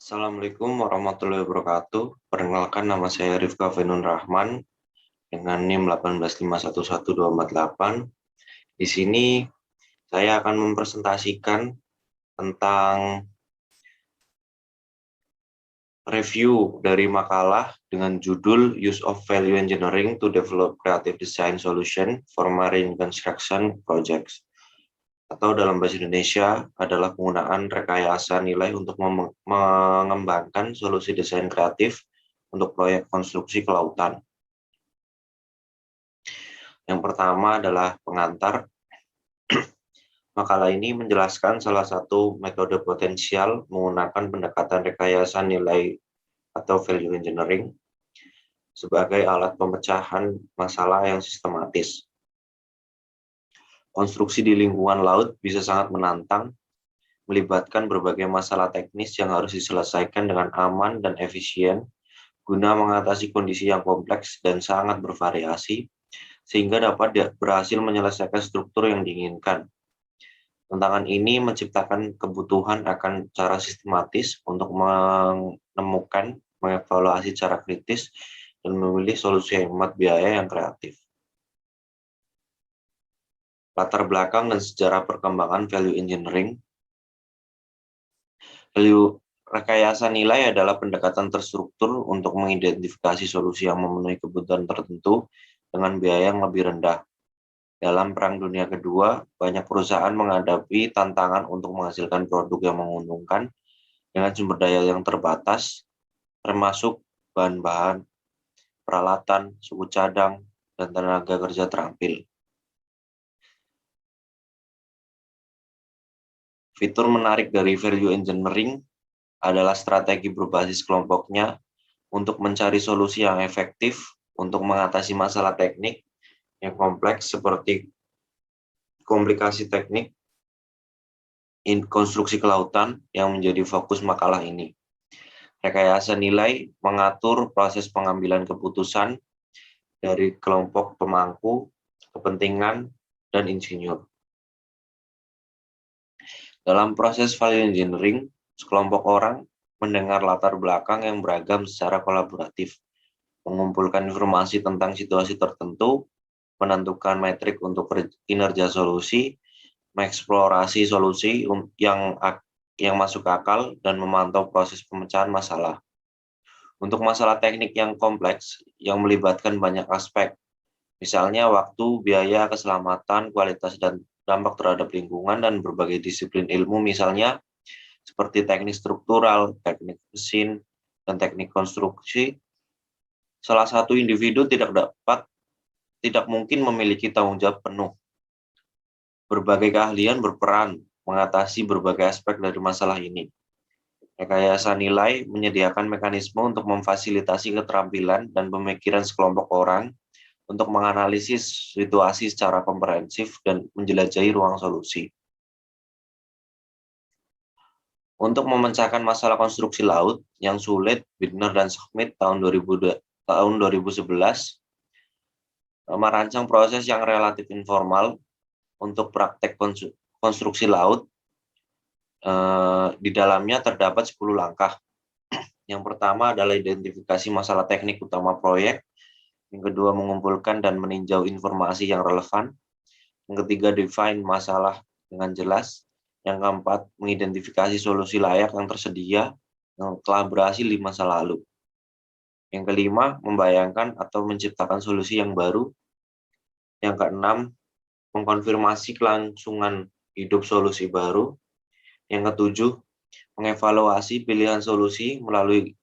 Assalamualaikum warahmatullahi wabarakatuh. Perkenalkan, nama saya Rifka Fenun Rahman dengan NIM 185112488. Di sini saya akan mempresentasikan tentang review dari makalah dengan judul Use of Value Engineering to Develop Creative Design Solution for Marine Construction Projects. Atau dalam bahasa Indonesia adalah penggunaan rekayasa nilai untuk mengembangkan solusi desain kreatif untuk proyek konstruksi kelautan. Yang pertama adalah pengantar. Makalah ini menjelaskan salah satu metode potensial menggunakan pendekatan rekayasa nilai atau value engineering sebagai alat pemecahan masalah yang sistematis. Konstruksi di lingkungan laut bisa sangat menantang, melibatkan berbagai masalah teknis yang harus diselesaikan dengan aman dan efisien guna mengatasi kondisi yang kompleks dan sangat bervariasi, sehingga dapat berhasil menyelesaikan struktur yang diinginkan. Tantangan ini menciptakan kebutuhan akan cara sistematis untuk menemukan, mengevaluasi cara kritis, dan memilih solusi hemat biaya yang kreatif. Latar belakang dan sejarah perkembangan value engineering. Rekayasa nilai adalah pendekatan terstruktur untuk mengidentifikasi solusi yang memenuhi kebutuhan tertentu dengan biaya yang lebih rendah. Dalam Perang Dunia Kedua, banyak perusahaan menghadapi tantangan untuk menghasilkan produk yang menguntungkan dengan sumber daya yang terbatas, termasuk bahan-bahan, peralatan, suku cadang, dan tenaga kerja terampil. Fitur menarik dari value engineering adalah strategi berbasis kelompoknya untuk mencari solusi yang efektif untuk mengatasi masalah teknik yang kompleks seperti komplikasi teknik konstruksi kelautan yang menjadi fokus makalah ini. Rekayasa nilai mengatur proses pengambilan keputusan dari kelompok pemangku, kepentingan, dan insinyur. Dalam proses value engineering, sekelompok orang mendengar latar belakang yang beragam secara kolaboratif, mengumpulkan informasi tentang situasi tertentu, menentukan metrik untuk kinerja solusi, mengeksplorasi solusi yang masuk akal, dan memantau proses pemecahan masalah. Untuk masalah teknik yang kompleks yang melibatkan banyak aspek, misalnya waktu, biaya, keselamatan, kualitas, dan dampak terhadap lingkungan dan berbagai disiplin ilmu, misalnya seperti teknik struktural, teknik mesin, dan teknik konstruksi, salah satu individu tidak mungkin memiliki tanggung jawab penuh. Berbagai keahlian berperan mengatasi berbagai aspek dari masalah ini. Rekayasa nilai menyediakan mekanisme untuk memfasilitasi keterampilan dan pemikiran sekelompok orang untuk menganalisis situasi secara komprehensif dan menjelajahi ruang solusi. Untuk memecahkan masalah konstruksi laut yang sulit, Bittner dan Schmidt tahun 2011 merancang proses yang relatif informal untuk praktek konstruksi laut. Di dalamnya terdapat 10 langkah. Yang pertama adalah identifikasi masalah teknik utama proyek. Yang kedua, mengumpulkan dan meninjau informasi yang relevan. Yang ketiga, define masalah dengan jelas. Yang keempat, mengidentifikasi solusi layak yang tersedia yang telah berhasil di masa lalu. Yang kelima, membayangkan atau menciptakan solusi yang baru. Yang keenam, mengkonfirmasi kelangsungan hidup solusi baru. Yang ketujuh, mengevaluasi pilihan solusi melalui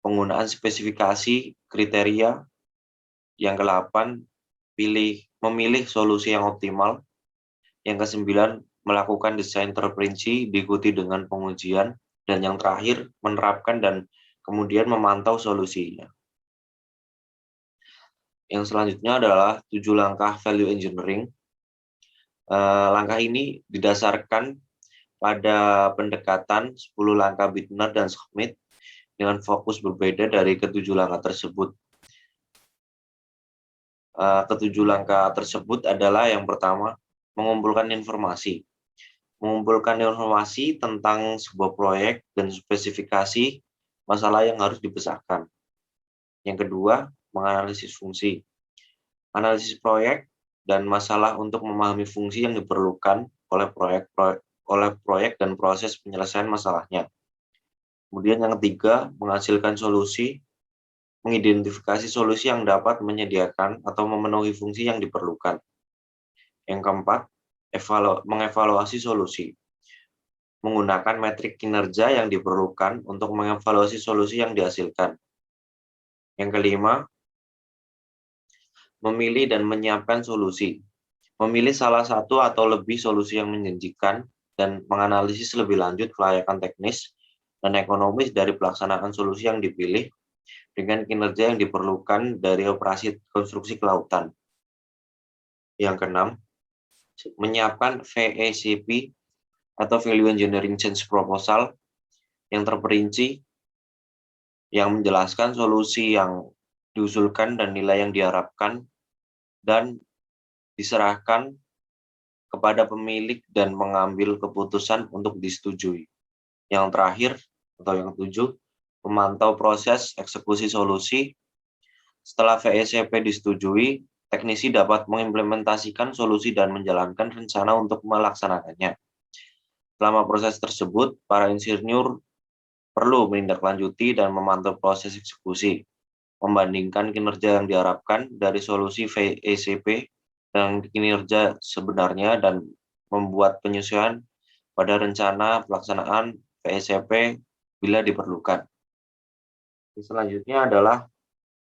penggunaan spesifikasi kriteria. Yang ke-8, memilih solusi yang optimal. Yang ke-9, melakukan desain terperinci diikuti dengan pengujian. Dan yang terakhir, menerapkan dan kemudian memantau solusinya. Yang selanjutnya adalah 7 langkah value engineering. Langkah ini didasarkan pada pendekatan 10 langkah Bittner dan Schmidt dengan fokus berbeda dari ketujuh langkah tersebut. Ketujuh langkah tersebut adalah yang pertama, mengumpulkan informasi. mengumpulkan informasi tentang sebuah proyek dan spesifikasi masalah yang harus dibesarkan. Yang kedua, menganalisis fungsi. Analisis proyek dan masalah untuk memahami fungsi yang diperlukan oleh proyek dan proses penyelesaian masalahnya. Kemudian yang ketiga, menghasilkan solusi, mengidentifikasi solusi yang dapat menyediakan atau memenuhi fungsi yang diperlukan. Yang keempat, mengevaluasi solusi. Menggunakan metrik kinerja yang diperlukan untuk mengevaluasi solusi yang dihasilkan. Yang kelima, memilih dan menyiapkan solusi. Memilih salah satu atau lebih solusi yang menjanjikan dan menganalisis lebih lanjut kelayakan teknis dan ekonomis dari pelaksanaan solusi yang dipilih dengan kinerja yang diperlukan dari operasi konstruksi kelautan. Yang keenam, menyiapkan VECP atau Value Engineering Change Proposal yang terperinci, yang menjelaskan solusi yang diusulkan dan nilai yang diharapkan, dan diserahkan kepada pemilik dan mengambil keputusan untuk disetujui. Yang terakhir, atau yang ketujuh, memantau proses eksekusi solusi. Setelah VECP disetujui, teknisi dapat mengimplementasikan solusi dan menjalankan rencana untuk melaksanakannya. Selama proses tersebut, para insinyur perlu menindaklanjuti dan memantau proses eksekusi, membandingkan kinerja yang diharapkan dari solusi VECP dan kinerja sebenarnya, dan membuat penyesuaian pada rencana pelaksanaan VECP bila diperlukan. Selanjutnya adalah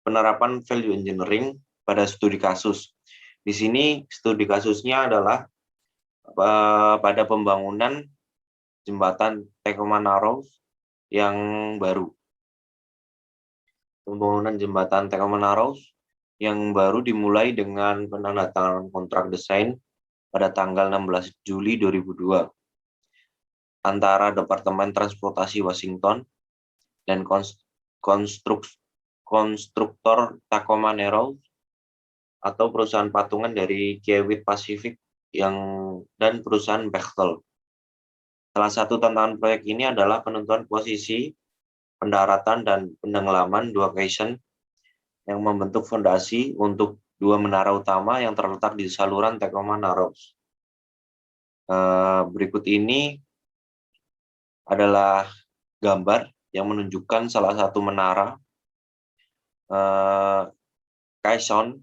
penerapan value engineering pada studi kasus. Di sini studi kasusnya adalah pada pembangunan jembatan Tacoma Narrows yang baru. Pembangunan jembatan Tacoma Narrows yang baru dimulai dengan penandatanganan kontrak desain pada tanggal 16 Juli 2002 antara Departemen Transportasi Washington dan konstruktor Tacoma Narrows atau perusahaan patungan dari Kiewit Pacific dan perusahaan Bechtel. Salah satu tantangan proyek ini adalah penentuan posisi, pendaratan, dan penenggelaman dua caisson yang membentuk fondasi untuk dua menara utama yang terletak di saluran Tacoma Narrows. Berikut ini adalah gambar yang menunjukkan salah satu menara caisson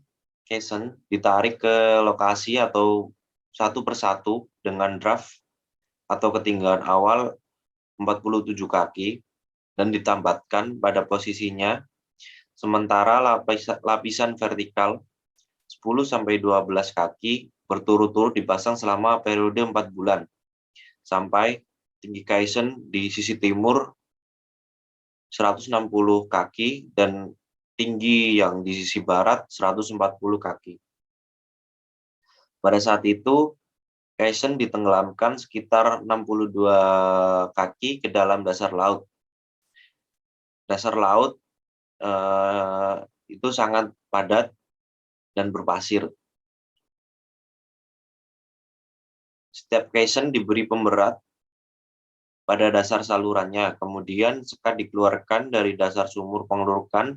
ditarik ke lokasi atau satu persatu dengan draft atau ketinggian awal 47 kaki dan ditambatkan pada posisinya, sementara lapisan vertikal 10-12 kaki berturut-turut dipasang selama periode 4 bulan sampai tinggi caisson di sisi timur 160 kaki dan tinggi yang di sisi barat 140 kaki. Pada saat itu, caisson ditenggelamkan sekitar 62 kaki ke dalam dasar laut. Dasar laut itu sangat padat dan berpasir. Setiap caisson diberi pemberat pada dasar salurannya, kemudian sekat dikeluarkan dari dasar sumur pengerukan,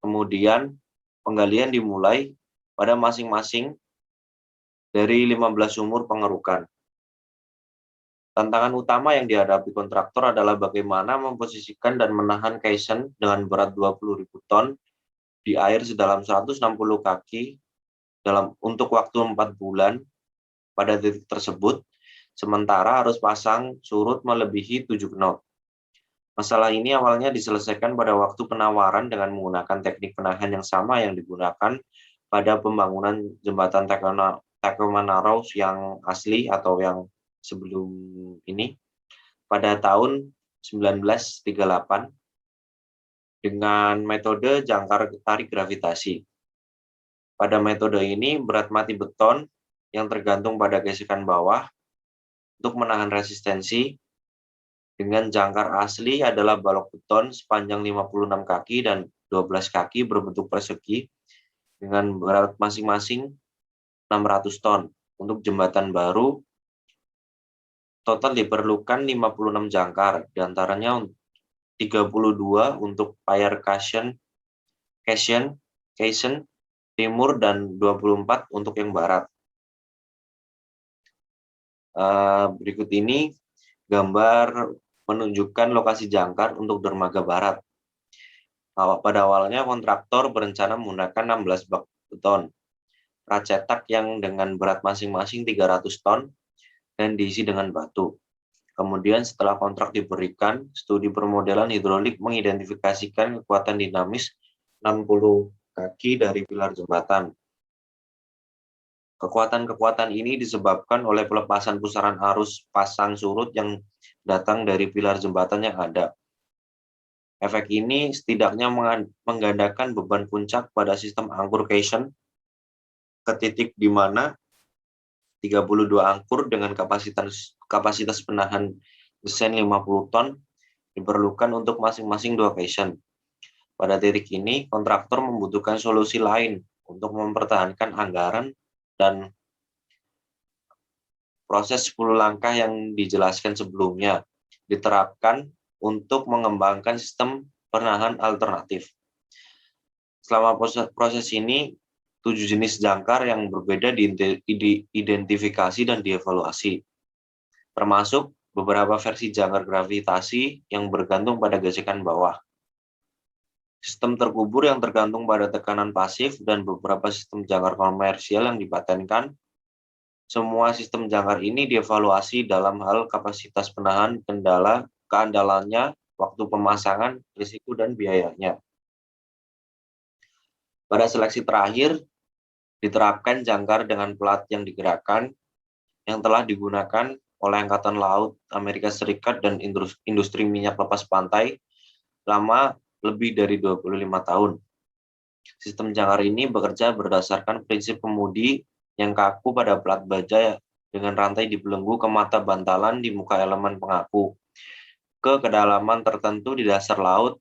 kemudian penggalian dimulai pada masing-masing dari 15 sumur pengerukan. Tantangan utama yang dihadapi kontraktor adalah bagaimana memposisikan dan menahan caisson dengan berat 20.000 ton di air sedalam 160 kaki untuk waktu 4 bulan pada titik tersebut, sementara arus pasang surut melebihi 7 knot. Masalah ini awalnya diselesaikan pada waktu penawaran dengan menggunakan teknik penahan yang sama yang digunakan pada pembangunan jembatan Tacoma Narrows yang asli atau yang sebelum ini pada tahun 1938 dengan metode jangkar tarik gravitasi. Pada metode ini, berat mati beton yang tergantung pada gesekan bawah untuk menahan resistensi dengan jangkar asli adalah balok beton sepanjang 56 kaki dan 12 kaki berbentuk persegi dengan berat masing-masing 600 ton. Untuk jembatan baru, Total diperlukan 56 jangkar, diantaranya 32 untuk Payar Cation timur dan 24 untuk yang barat. Berikut ini gambar menunjukkan lokasi jangkar untuk dermaga barat. Pada awalnya kontraktor berencana menggunakan 16 bak beton pracetak yang dengan berat masing-masing 300 ton dan diisi dengan batu. Kemudian setelah kontrak diberikan, studi permodelan hidrolik mengidentifikasikan kekuatan dinamis 60 kaki dari pilar jembatan. Kekuatan-kekuatan ini disebabkan oleh pelepasan pusaran arus pasang surut yang datang dari pilar jembatan yang ada. Efek ini setidaknya menggandakan beban puncak pada sistem angkur Cation ke titik di mana 32 angkur dengan kapasitas penahan desain 50 ton diperlukan untuk masing-masing 2 Cation. Pada titik ini, kontraktor membutuhkan solusi lain untuk mempertahankan anggaran dan proses 10 langkah yang dijelaskan sebelumnya diterapkan untuk mengembangkan sistem penahan alternatif. Selama proses ini, 7 jenis jangkar yang berbeda diidentifikasi dan dievaluasi, termasuk beberapa versi jangkar gravitasi yang bergantung pada gesekan bawah, sistem terkubur yang tergantung pada tekanan pasif, dan beberapa sistem jangkar komersial yang dipatenkan. Semua sistem jangkar ini dievaluasi dalam hal kapasitas penahan, keandalannya, waktu pemasangan, risiko, dan biayanya. Pada seleksi terakhir, diterapkan jangkar dengan pelat yang digerakkan yang telah digunakan oleh Angkatan Laut Amerika Serikat dan industri minyak lepas pantai selama lebih dari 25 tahun. Sistem jangkar ini bekerja berdasarkan prinsip kemudi yang kaku pada pelat baja dengan rantai dibelenggu ke mata bantalan di muka elemen pengaku, ke kedalaman tertentu di dasar laut,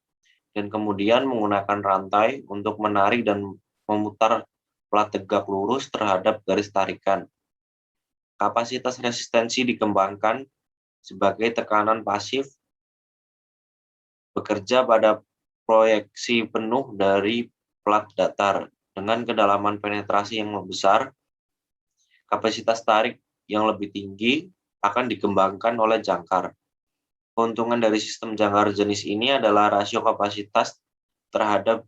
dan kemudian menggunakan rantai untuk menarik dan memutar pelat tegak lurus terhadap garis tarikan. Kapasitas resistensi dikembangkan sebagai tekanan pasif bekerja pada proyeksi penuh dari pelat datar. Dengan kedalaman penetrasi yang membesar, kapasitas tarik yang lebih tinggi akan dikembangkan oleh jangkar. Keuntungan dari sistem jangkar jenis ini adalah rasio kapasitas terhadap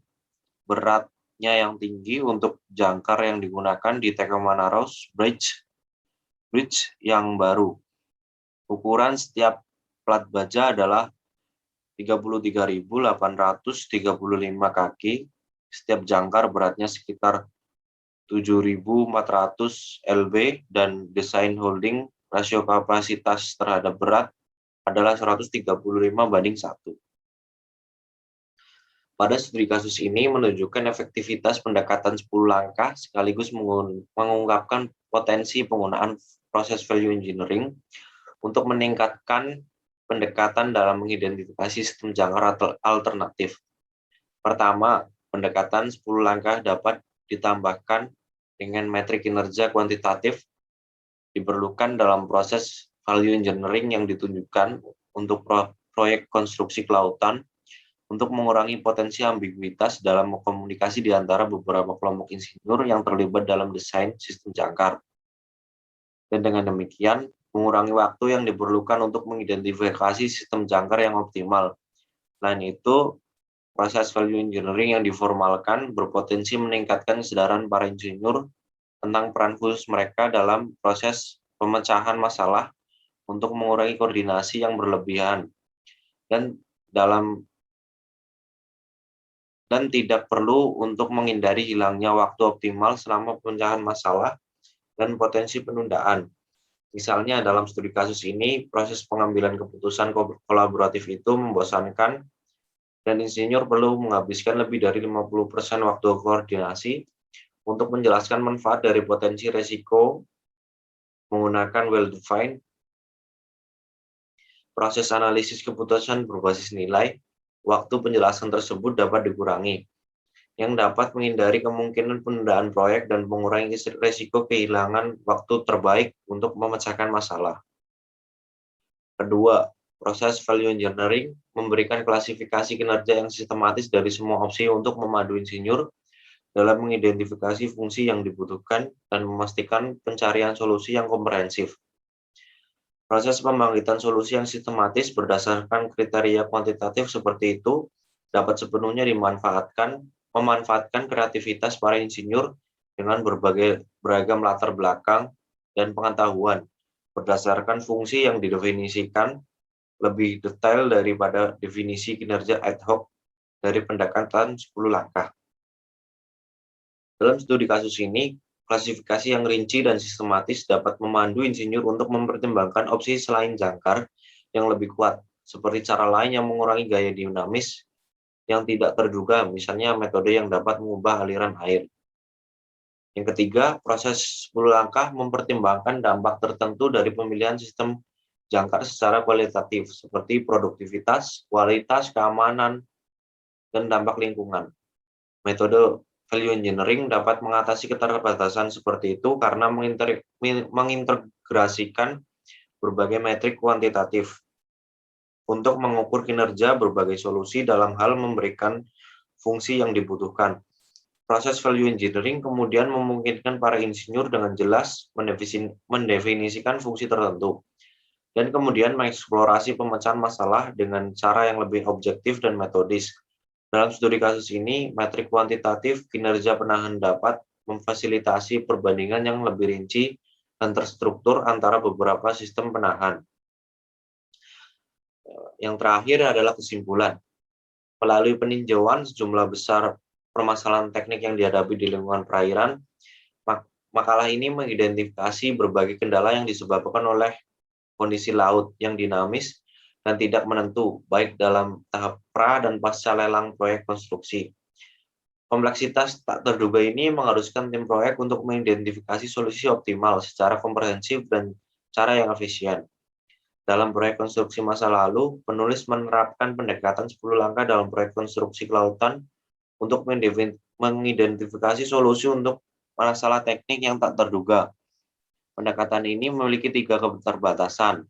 beratnya yang tinggi untuk jangkar yang digunakan di Tacoma-Narrows Bridge yang baru. Ukuran setiap plat baja adalah 33.835 kaki, setiap jangkar beratnya sekitar 7.400 lb, dan desain holding rasio kapasitas terhadap berat adalah 135:1. Pada studi kasus ini menunjukkan efektivitas pendekatan 10 langkah sekaligus mengungkapkan potensi penggunaan proses value engineering untuk meningkatkan pendekatan dalam mengidentifikasi sistem jangkar alternatif. Pertama, pendekatan 10 langkah dapat ditambahkan dengan metrik kinerja kuantitatif diperlukan dalam proses value engineering yang ditunjukkan untuk proyek konstruksi kelautan untuk mengurangi potensi ambiguitas dalam komunikasi di antara beberapa kelompok insinyur yang terlibat dalam desain sistem jangkar. Dan dengan demikian, mengurangi waktu yang diperlukan untuk mengidentifikasi sistem jangkar yang optimal. Selain itu, proses value engineering yang diformalkan berpotensi meningkatkan kesadaran para insinyur tentang peran khusus mereka dalam proses pemecahan masalah untuk mengurangi koordinasi yang berlebihan dan tidak perlu untuk menghindari hilangnya waktu optimal selama pemecahan masalah dan potensi penundaan. Misalnya dalam studi kasus ini, proses pengambilan keputusan kolaboratif itu membosankan dan insinyur perlu menghabiskan lebih dari 50% waktu koordinasi untuk menjelaskan manfaat dari potensi resiko menggunakan well-defined proses analisis keputusan berbasis nilai. Waktu penjelasan tersebut dapat dikurangi, yang dapat menghindari kemungkinan penundaan proyek dan mengurangi risiko kehilangan waktu terbaik untuk memecahkan masalah. Kedua, proses value engineering memberikan klasifikasi kinerja yang sistematis dari semua opsi untuk memadu insinyur dalam mengidentifikasi fungsi yang dibutuhkan dan memastikan pencarian solusi yang komprehensif. Proses pembangkitan solusi yang sistematis berdasarkan kriteria kuantitatif seperti itu dapat sepenuhnya memanfaatkan kreativitas para insinyur dengan berbagai beragam latar belakang dan pengetahuan berdasarkan fungsi yang didefinisikan lebih detail daripada definisi kinerja ad hoc dari pendekatan 10 langkah. Dalam studi kasus ini, klasifikasi yang rinci dan sistematis dapat memandu insinyur untuk mempertimbangkan opsi selain jangkar yang lebih kuat, seperti cara lain yang mengurangi gaya dinamis yang tidak terduga, misalnya metode yang dapat mengubah aliran air. Yang ketiga, proses 10 langkah mempertimbangkan dampak tertentu dari pemilihan sistem jangkar secara kualitatif, seperti produktivitas, kualitas, keamanan, dan dampak lingkungan. Metode value engineering dapat mengatasi keterbatasan seperti itu karena mengintegrasikan berbagai metrik kuantitatif untuk mengukur kinerja berbagai solusi dalam hal memberikan fungsi yang dibutuhkan. Proses value engineering kemudian memungkinkan para insinyur dengan jelas mendefinisikan fungsi tertentu dan kemudian mengeksplorasi pemecahan masalah dengan cara yang lebih objektif dan metodis. Dalam studi kasus ini, metrik kuantitatif kinerja penahan dapat memfasilitasi perbandingan yang lebih rinci dan terstruktur antara beberapa sistem penahan. Yang terakhir adalah kesimpulan. Melalui peninjauan sejumlah besar permasalahan teknik yang dihadapi di lingkungan perairan, makalah ini mengidentifikasi berbagai kendala yang disebabkan oleh kondisi laut yang dinamis dan tidak menentu, baik dalam tahap pra dan pasca lelang proyek konstruksi. Kompleksitas tak terduga ini mengharuskan tim proyek untuk mengidentifikasi solusi optimal secara komprehensif dan cara yang efisien. Dalam proyek konstruksi masa lalu, penulis menerapkan pendekatan 10 langkah dalam proyek konstruksi kelautan untuk mengidentifikasi solusi untuk masalah teknik yang tak terduga. Pendekatan ini memiliki 3 keterbatasan.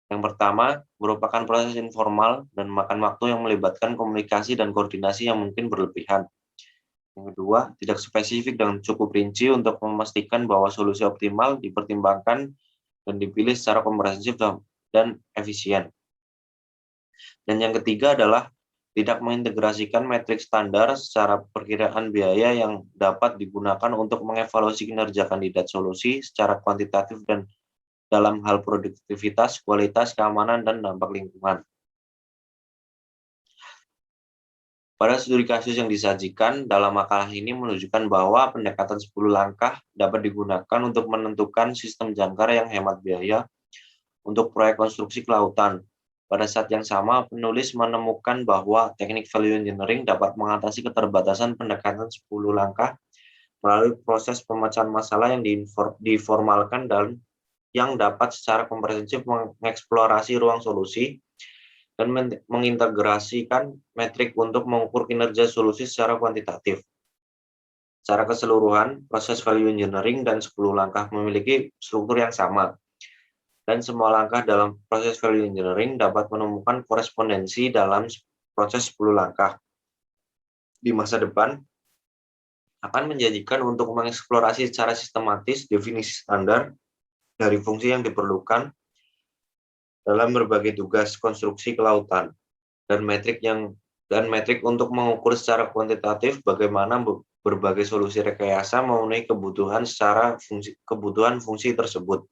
Yang pertama, merupakan proses informal dan makan waktu yang melibatkan komunikasi dan koordinasi yang mungkin berlebihan. Yang kedua, tidak spesifik dan cukup rinci untuk memastikan bahwa solusi optimal dipertimbangkan dan dipilih secara komprehensif dan efisien. Dan yang ketiga adalah tidak mengintegrasikan metrik standar secara perkiraan biaya yang dapat digunakan untuk mengevaluasi kinerja kandidat solusi secara kuantitatif dan dalam hal produktivitas, kualitas, keamanan, dan dampak lingkungan. Pada studi kasus yang disajikan dalam makalah ini menunjukkan bahwa pendekatan 10 langkah dapat digunakan untuk menentukan sistem jangkar yang hemat biaya untuk proyek konstruksi kelautan. Pada saat yang sama, penulis menemukan bahwa teknik value engineering dapat mengatasi keterbatasan pendekatan 10 langkah melalui proses pemecahan masalah yang diformalkan dan yang dapat secara komprehensif mengeksplorasi ruang solusi dan mengintegrasikan metrik untuk mengukur kinerja solusi secara kuantitatif. Secara keseluruhan, proses value engineering dan 10 langkah memiliki struktur yang sama. Dan semua langkah dalam proses value engineering dapat menemukan korespondensi dalam proses 10 langkah. Di masa depan, akan menjanjikan untuk mengeksplorasi secara sistematis definisi standar dari fungsi yang diperlukan dalam berbagai tugas konstruksi kelautan dan metrik untuk mengukur secara kuantitatif bagaimana berbagai solusi rekayasa memenuhi kebutuhan fungsi tersebut.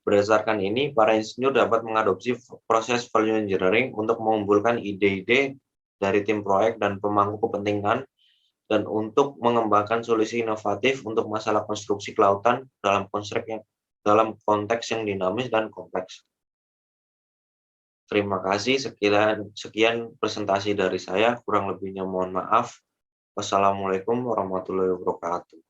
Berdasarkan ini, para insinyur dapat mengadopsi proses value engineering untuk mengumpulkan ide-ide dari tim proyek dan pemangku kepentingan dan untuk mengembangkan solusi inovatif untuk masalah konstruksi kelautan dalam konteks yang dinamis dan kompleks. Terima kasih, sekian presentasi dari saya, kurang lebihnya mohon maaf. Wassalamualaikum warahmatullahi wabarakatuh.